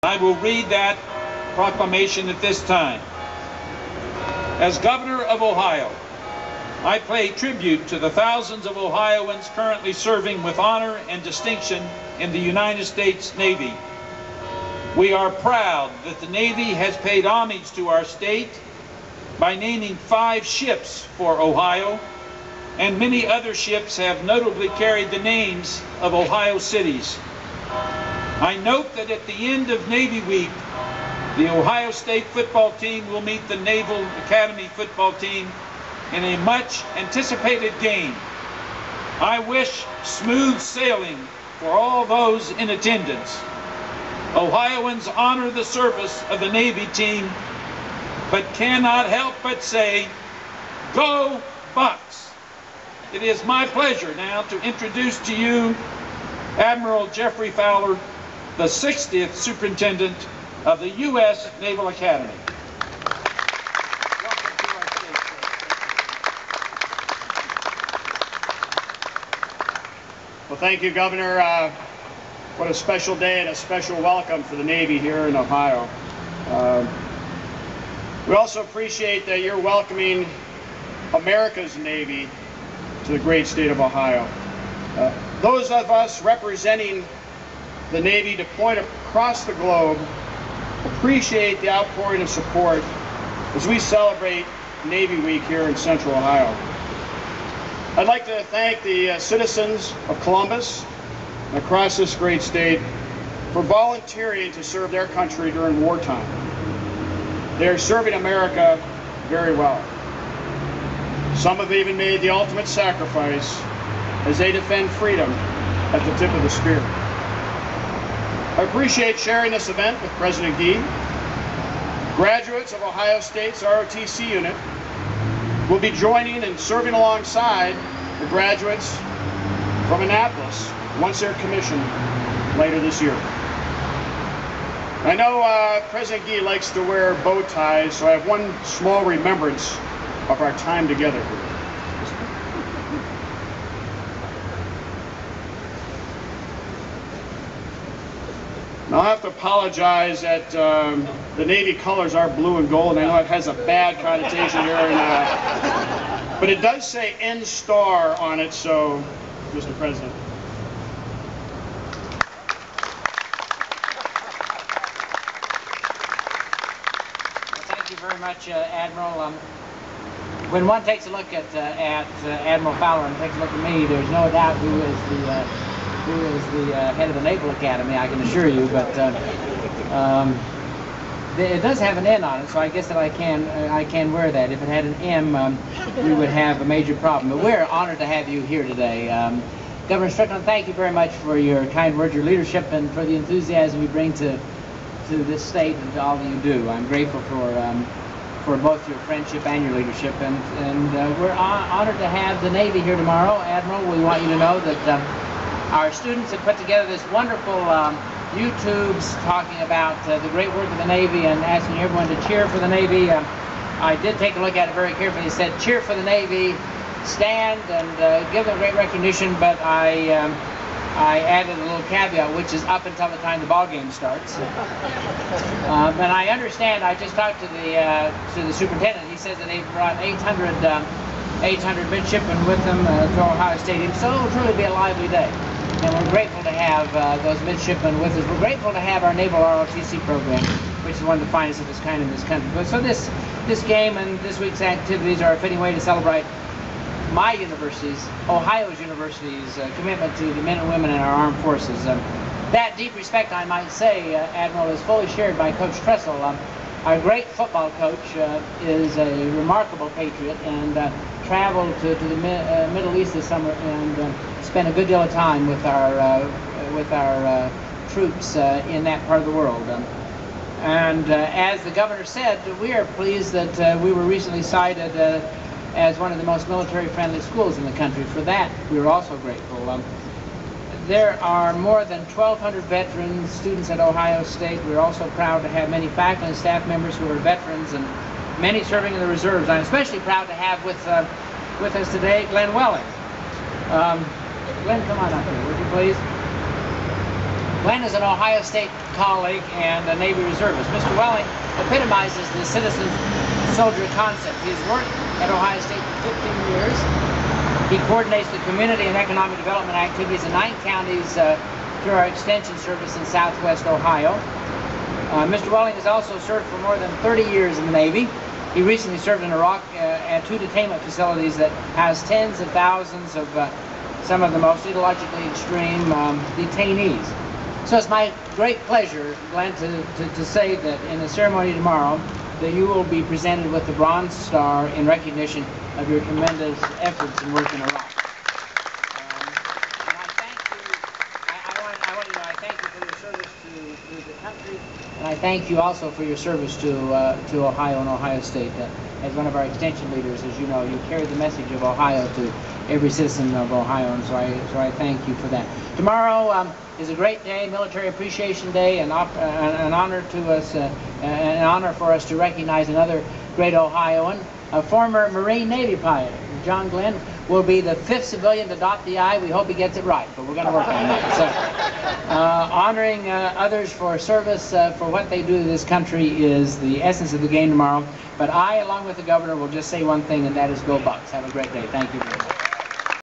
I will read that proclamation at this time. As Governor of Ohio, I pay tribute to the thousands of Ohioans currently serving with honor and distinction in the United States Navy. We are proud that the Navy has paid homage to our state by naming 5 ships for Ohio, and many other ships have notably carried the names of Ohio cities. I note that at the end of Navy Week, the Ohio State football team will meet the Naval Academy football team in a much anticipated game. I wish smooth sailing for all those in attendance. Ohioans honor the service of the Navy team, but cannot help but say, "Go Bucks!" It is my pleasure now to introduce to you Admiral Jeffrey Fowler, the 60th Superintendent of the U.S. Naval Academy. Welcome to our state, sir. Well, thank you, Governor. What a special day and a special welcome for the Navy here in Ohio. We also appreciate that you're welcoming America's Navy to the great state of Ohio. Those of us representing the Navy deployed across the globe appreciate the outpouring of support as we celebrate Navy Week here in Central Ohio. I'd like to thank the citizens of Columbus and across this great state for volunteering to serve their country during wartime. They are serving America very well. Some have even made the ultimate sacrifice as they defend freedom at the tip of the spear. I appreciate sharing this event with President Gee. Graduates of Ohio State's ROTC unit will be joining and serving alongside the graduates from Annapolis once they're commissioned later this year. I know President Gee likes to wear bow ties, so I have one small remembrance of our time together here. Now, I have to apologize that the Navy colors are blue and gold. I know it has a bad connotation here, but it does say N star on it, so, Mr. President. Thank you very much, Admiral. When one takes a look at Admiral Fowler and takes a look at me, there's no doubt who is the head of the Naval Academy, I can assure you, but it does have an N on it, so I guess that I can wear that. If it had an M, we would have a major problem. But we're honored to have you here today. Governor Strickland, thank you very much for your kind words, your leadership, and for the enthusiasm you bring to this state and to all that you do. I'm grateful for both your friendship and your leadership, and we're honored to have the Navy here tomorrow. Admiral, we want you to know that our students have put together this wonderful YouTubes talking about the great work of the Navy and asking everyone to cheer for the Navy. I did take a look at it very carefully. It said, "Cheer for the Navy, stand and give them great recognition," but I added a little caveat, which is up until the time the ball game starts. And I understand, I just talked to the superintendent. He says that they've brought 800 midshipmen with them to Ohio Stadium, so it'll truly be a lively day. And we're grateful to have those midshipmen with us. We're grateful to have our Naval ROTC program, which is one of the finest of its kind in this country. But so this game and this week's activities are a fitting way to celebrate my university's, Ohio's university's, commitment to the men and women in our armed forces. That deep respect, I might say, Admiral, is fully shared by Coach Tressel. Our great football coach is a remarkable patriot and traveled to the Middle East this summer and spent a good deal of time with our troops in that part of the world. And as the governor said, we are pleased that we were recently cited as one of the most military-friendly schools in the country. For that, we are also grateful. There are more than 1,200 veterans, students at Ohio State. We're also proud to have many faculty and staff members who are veterans and many serving in the reserves. I'm especially proud to have with us today Glenn Welling. Glenn, come on up here, would you please? Glenn is an Ohio State colleague and a Navy reservist. Mr. Welling epitomizes the citizen soldier concept. He has worked at Ohio State for 15 years. He coordinates the community and economic development activities in 9 counties through our extension service in southwest Ohio. Mr. Welling has also served for more than 30 years in the Navy. He recently served in Iraq at 2 detainment facilities that house tens of thousands of some of the most ideologically extreme detainees. So it's my great pleasure, Glenn, to say that in the ceremony tomorrow that you will be presented with the Bronze Star in recognition of your tremendous efforts and work in Iraq. And I thank you. I want you to know I thank you for your service to the country, and I thank you also for your service to Ohio and Ohio State. As one of our extension leaders, as you know, you carry the message of Ohio to every citizen of Ohio, and so I thank you for that. Tomorrow is a great day, Military Appreciation Day, an honor to us, an honor for us to recognize another great Ohioan, a former Marine Navy pilot. John Glenn will be the 5th civilian to dot the I. We hope he gets it right, but we're going to work on that. So, honoring others for service, for what they do to this country is the essence of the game tomorrow. But I, along with the governor, will just say one thing, and that is go Bucks. Have a great day. Thank you very much.